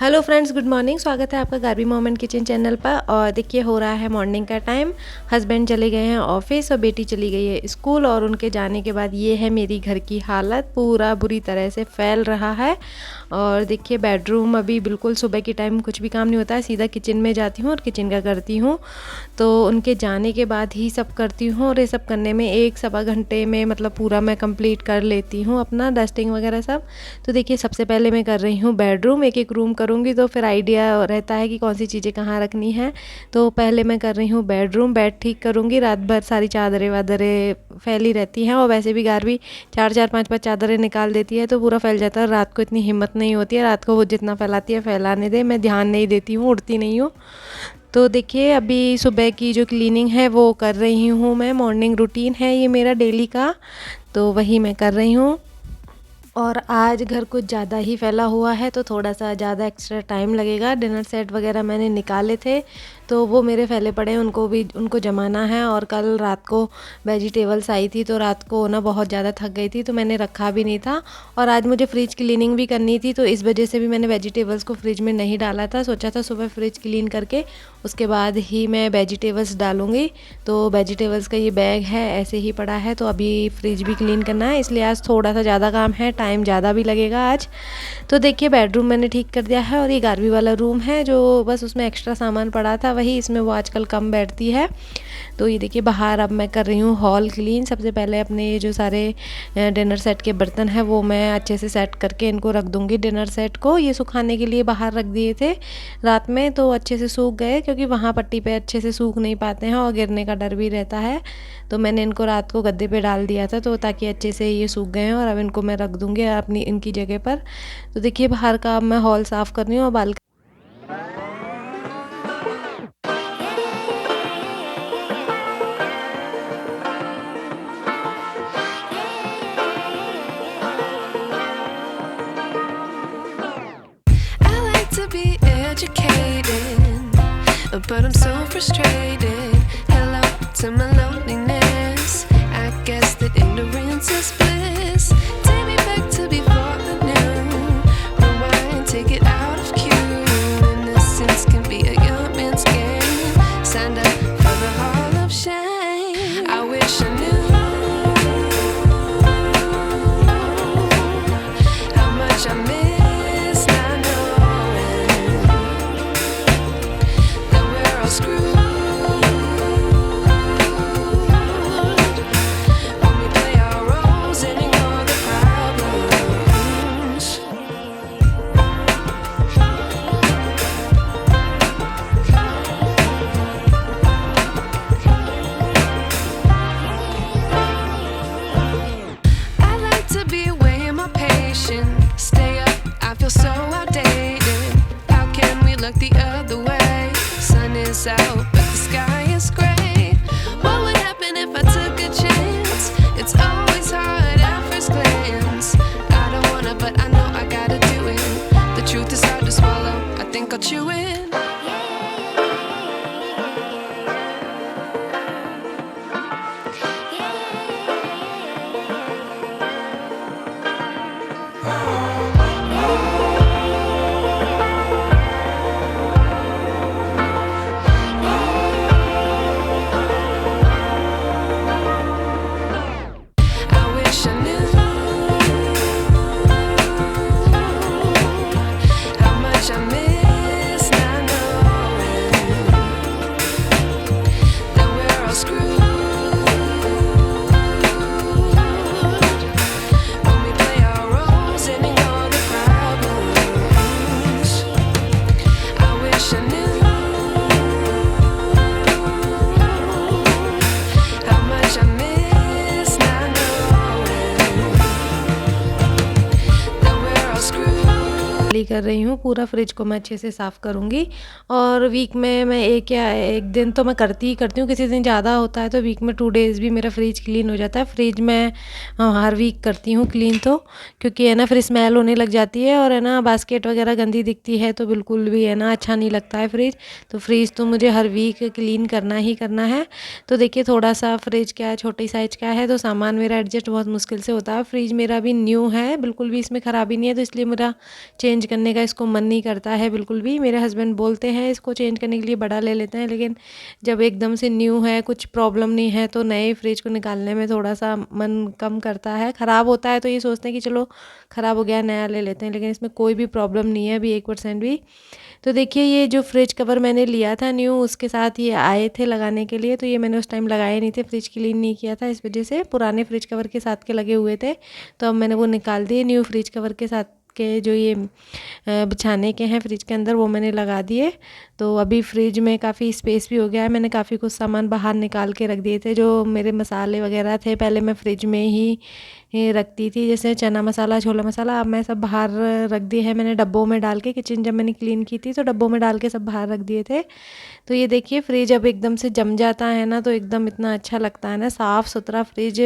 Hello friends, good morning. स्वागत है आपका गार्बी मोमेंट किचन चैनल पर। और देखिए हो रहा है मॉर्निंग का टाइम। हस्बैंड चले गए हैं ऑफिस और बेटी चली गई है स्कूल। और उनके जाने के बाद ये है मेरी घर की हालत, पूरा बुरी तरह से फैल रहा है। और देखिए बेडरूम अभी बिल्कुल, सुबह के टाइम कुछ भी काम नहीं होता है, सीधा किचन में जाती हूँ और किचन का करती हूँ। तो उनके जाने के बाद ही सब करती हूँ। और ये सब करने में 1-1.25 घंटे में मतलब पूरा मैं कंप्लीट कर लेती हूँ अपना डस्टिंग वगैरह सब। तो देखिए सबसे पहले मैं कर रही हूँ बेडरूम। एक एक रूम करूँगी तो फिर आइडिया रहता है कि कौन सी चीज़ें कहाँ रखनी है। तो पहले मैं कर रही हूँ बेडरूम। बेड ठीक करूँगी। रात भर सारी चादरें वादरें फैली रहती हैं और वैसे भी गार्बी 4-4 5-5 चादरें निकाल देती है तो पूरा फैल जाता है। रात को इतनी हिम्मत नहीं होती है, रात को वो जितना फैलाती है फैलाने दे, मैं ध्यान नहीं देती हूँ, उड़ती नहीं हूँ। तो देखिए अभी सुबह की जो क्लीनिंग है वो कर रही हूँ मैं। मॉर्निंग रूटीन है ये मेरा डेली का, तो वही मैं कर रही हूँ। और आज घर कुछ ज़्यादा ही फैला हुआ है तो थोड़ा सा ज़्यादा एक्स्ट्रा टाइम लगेगा। डिनर सेट वगैरह मैंने निकाले थे तो वो मेरे फैले पड़े हैं, उनको जमाना है। और कल रात को वेजिटेबल्स आई थी तो रात को ना बहुत ज़्यादा थक गई थी तो मैंने रखा भी नहीं था। और आज मुझे फ्रिज क्लीनिंग भी करनी थी तो इस वजह से भी मैंने वेजिटेबल्स को फ्रिज में नहीं डाला था। सोचा था सुबह फ्रिज क्लीन करके उसके बाद ही मैं वेजिटेबल्स डालूँगी। तो वेजिटेबल्स का ये बैग है ऐसे ही पड़ा है तो अभी फ्रिज भी क्लीन करना है, इसलिए आज थोड़ा सा ज़्यादा काम है, टाइम ज़्यादा भी लगेगा आज। तो देखिए बेडरूम मैंने ठीक कर दिया है। और ये गार्बी वाला रूम है जो बस उसमें एक्स्ट्रा सामान पड़ा था, वही इसमें वो आजकल कम बैठती है। तो ये देखिए बाहर अब मैं कर रही हूँ हॉल क्लीन। सबसे पहले अपने ये जो सारे डिनर सेट के बर्तन हैं वो मैं अच्छे से सेट करके इनको रख दूँगी। डिनर सेट को ये सुखाने के लिए बाहर रख दिए थे रात में तो अच्छे से सूख गए, क्योंकि वहाँ पट्टी पे अच्छे से सूख नहीं पाते हैं और गिरने का डर भी रहता है। तो मैंने इनको रात को गद्दे पे डाल दिया था तो ताकि अच्छे से ये सूख गए हैं। और अब इनको मैं रख दूँगी अपनी इनकी जगह पर। तो देखिए बाहर का अब मैं हॉल साफ़ कर रही हूँ और balcony. To be educated, but I'm so frustrated. Hello to my loneliness. I guess that ignorance is bliss. Take me back to before I knew. Rewind, take it out of cue. Innocence can be a young man's game. Signed up for the hall of shame. I wish I knew how much I miss. Stay up, I feel so outdated. How can we look the other way? Sun is out, but the sky is gray. What would happen if I took a chance? It's always hard at first glance. I don't wanna, but I know I gotta do it. The truth is hard to swallow, I think I'll chew it. कर रही हूँ। पूरा fridge को मैं अच्छे से साफ़ करूँगी। और वीक में मैं एक दिन तो मैं करती ही करती हूँ। किसी दिन ज़्यादा होता है तो वीक में 2 डेज़ भी मेरा फ्रिज क्लीन हो जाता है। फ्रिज में हर वीक करती हूँ क्लीन, तो क्योंकि है ना फिर स्मेल होने लग जाती है और है ना बास्केट वगैरह गंदी दिखती है तो बिल्कुल भी है ना अच्छा नहीं लगता है फ्रिज। तो फ्रिज तो मुझे हर वीक क्लीन करना ही करना है। तो देखिए थोड़ा सा फ्रिज क्या है, छोटी साइज़ का है तो सामान मेरा एडजस्ट बहुत मुश्किल से होता है। फ्रिज मेरा भी न्यू है, बिल्कुल भी इसमें ख़राबी नहीं है, तो इसलिए मेरा चेंज करने लेने का इसको मन नहीं करता है बिल्कुल भी। मेरे हस्बैंड बोलते हैं इसको चेंज करने के लिए, बड़ा ले लेते हैं, लेकिन जब एकदम से न्यू है, कुछ प्रॉब्लम नहीं है, तो नए फ्रिज को निकालने में थोड़ा सा मन कम करता है। ख़राब होता है तो ये सोचते हैं कि चलो ख़राब हो गया नया ले लेते हैं, लेकिन इसमें कोई भी प्रॉब्लम नहीं है अभी 1% भी। तो देखिए ये जो फ्रिज कवर मैंने लिया था न्यू, उसके साथ ये आए थे लगाने के लिए, तो ये मैंने उस टाइम लगाए नहीं थे, फ्रिज क्लीन नहीं किया था, इस वजह से पुराने फ्रिज कवर के साथ के लगे हुए थे, तो अब मैंने वो निकाल दिए। न्यू फ्रिज कवर के साथ के जो ये बिछाने के हैं फ्रिज के अंदर, वो मैंने लगा दिए। तो अभी फ्रिज में काफ़ी स्पेस भी हो गया है। मैंने काफ़ी कुछ सामान बाहर निकाल के रख दिए थे, जो मेरे मसाले वगैरह थे पहले मैं फ्रिज में ही रखती थी, जैसे चना मसाला, छोला मसाला, अब मैं सब बाहर रख दिए हैं मैंने डब्बों में डाल के। किचन जब मैंने क्लीन की थी तो डब्बों में डाल के सब बाहर रख दिए थे। तो ये देखिए फ्रिज अब एकदम से जम जाता है ना, तो एकदम इतना अच्छा लगता है ना, साफ़ सुथरा फ्रिज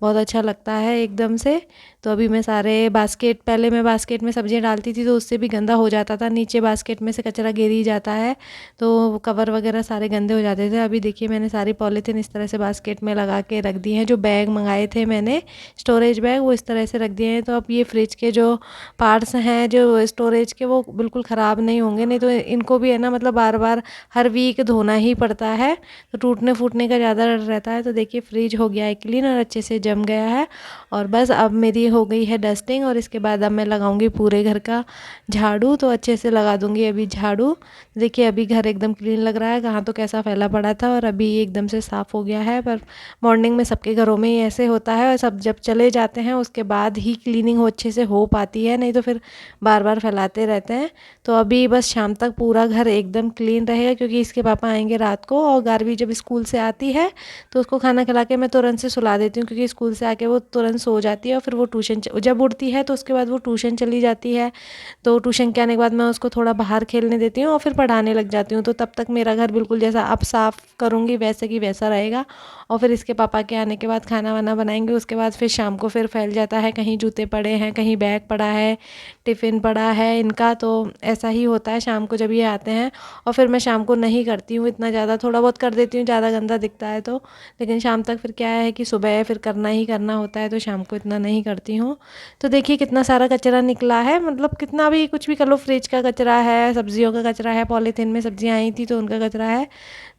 बहुत अच्छा लगता है एकदम से। तो अभी मैं सारे बास्केट, पहले मैं बास्केट में सब्जियां डालती थी तो उससे भी गंदा हो जाता था, नीचे बास्केट में से कचरा गिर ही जाता है, तो कवर वगैरह सारे गंदे हो जाते थे। अभी देखिए मैंने सारी पॉलीथीन इस तरह से बास्केट में लगा के रख दी हैं। जो बैग मंगाए थे मैंने स्टोरेज बैग, वो इस तरह से रख दिए हैं। तो अब ये फ्रिज के जो पार्ट्स हैं जो स्टोरेज के, वो बिल्कुल ख़राब नहीं होंगे, नहीं तो इनको भी है ना, मतलब बार बार हर वीक धोना ही पड़ता है, तो टूटने फूटने का ज़्यादा डर रहता है। तो देखिए फ्रिज हो गया है क्लीन और अच्छे से जम गया है। और बस अब मेरी हो गई है डस्टिंग, और इसके बाद अब मैं लगाऊंगी पूरे घर का झाड़ू, तो अच्छे से लगा दूंगी अभी झाड़ू। देखिए अभी घर एकदम क्लीन लग रहा है, कहाँ तो कैसा फैला पड़ा था और अभी एकदम से साफ़ हो गया है। पर मॉर्निंग में सबके घरों में ही ऐसे होता है, और सब जब चले जाते हैं उसके बाद ही क्लीनिंग अच्छे से हो पाती है, नहीं तो फिर बार बार फैलाते रहते हैं। तो अभी बस शाम तक पूरा घर एकदम क्लीन रहेगा, क्योंकि इसके पापा आएंगे रात को, और गारवी जब स्कूल से आती है तो उसको खाना खिला के मैं तुरंत से सुला देती हूँ, क्योंकि स्कूल से आके वो तुरंत सो जाती है, और फिर वो ट्यूशन जब उठती है तो उसके बाद वो ट्यूशन चली जाती है। तो ट्यूशन के आने के बाद मैं उसको थोड़ा बाहर खेलने देती हूँ और फिर पढ़ाने लग जाती हूँ। तो तब तक मेरा घर बिल्कुल जैसा अब साफ़ करूँगी वैसे की वैसा रहेगा। और फिर इसके पापा के आने के बाद खाना वाना बनाएंगे, उसके बाद फिर शाम को फिर फैल जाता है, कहीं जूते पड़े हैं, कहीं बैग पड़ा है, टिफ़िन पड़ा है इनका। तो ऐसा ही होता है शाम को जब ये आते हैं। और फिर मैं शाम को नहीं करती हूँ इतना ज़्यादा, थोड़ा बहुत कर देती हूँ ज़्यादा गंदा दिखता है तो, लेकिन शाम तक फिर क्या है कि सुबह फिर करना ही करना होता है, तो शाम को इतना नहीं करती हूँ। तो देखिए कितना सारा कचरा निकला है, मतलब कितना भी कुछ भी कर लो, फ्रिज का कचरा है, सब्जियों का कचरा है, पॉलीथीन में सब्जियाँ आई थी तो उनका कचरा है।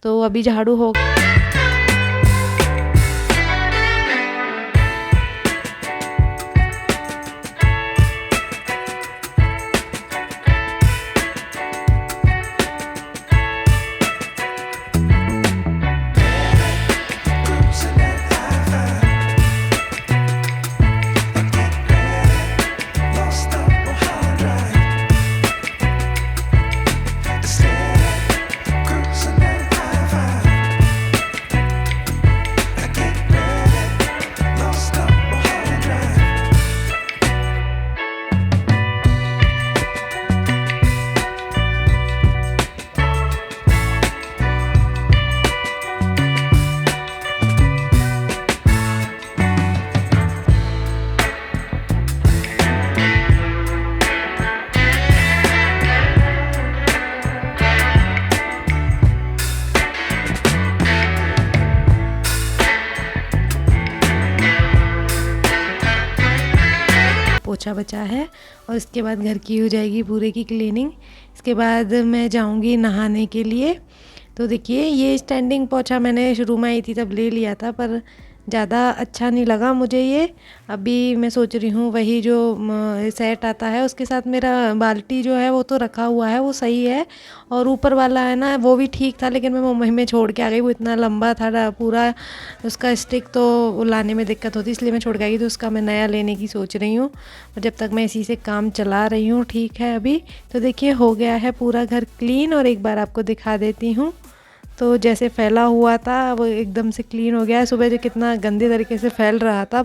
तो अभी झाड़ू हो पोछा बचा है, और इसके बाद घर की हो जाएगी पूरे की क्लीनिंग। इसके बाद मैं जाऊंगी नहाने के लिए। तो देखिए ये स्टैंडिंग पोछा मैंने शुरू में आई थी तब ले लिया था, पर ज़्यादा अच्छा नहीं लगा मुझे ये। अभी मैं सोच रही हूँ वही जो सेट आता है उसके साथ मेरा बाल्टी जो है वो तो रखा हुआ है, वो सही है, और ऊपर वाला है ना वो भी ठीक था, लेकिन मैं मुंबई में छोड़ के आ गई, वो इतना लंबा था पूरा उसका स्टिक, तो वो लाने में दिक्कत होती, इसलिए मैं छोड़ के आ गई। तो उसका मैं नया लेने की सोच रही हूँ, और जब तक मैं इसी से काम चला रही हूँ ठीक है अभी। तो देखिए हो गया है पूरा घर क्लीन, और एक बार आपको दिखा देती हूँ। तो जैसे फैला हुआ था वो एकदम से क्लीन हो गया है, सुबह जो कितना गंदे तरीके से फैल रहा था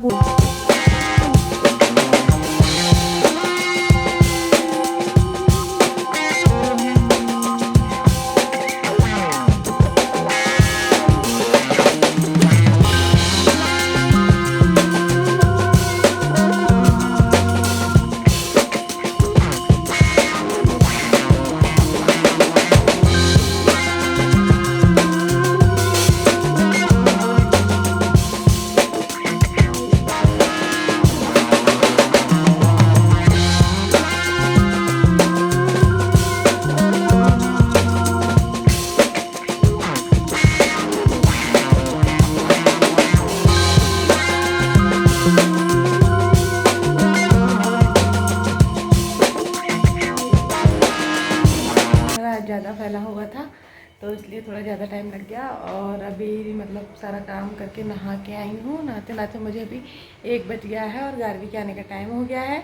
ज़्यादा टाइम लग गया और अभी मतलब सारा काम करके नहा के आई हूँ। नहाते नहाते मुझे अभी 1 बज गया है और गार्वी के आने का टाइम हो गया है,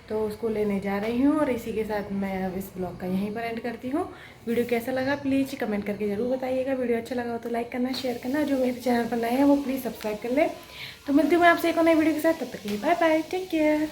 तो उसको लेने जा रही हूँ। और इसी के साथ मैं अब इस ब्लॉग का यहीं पर एंड करती हूँ। वीडियो कैसा लगा प्लीज़ कमेंट करके ज़रूर बताइएगा। वीडियो अच्छा लगा हो तो लाइक करना, शेयर करना। जो मेरे चैनल पर नए हैं वो प्लीज़ सब्सक्राइब कर लें। तो मिलती हूँ मैं आपसे एक और नई वीडियो के साथ, तब तक के लिए बाय बाय, टेक केयर।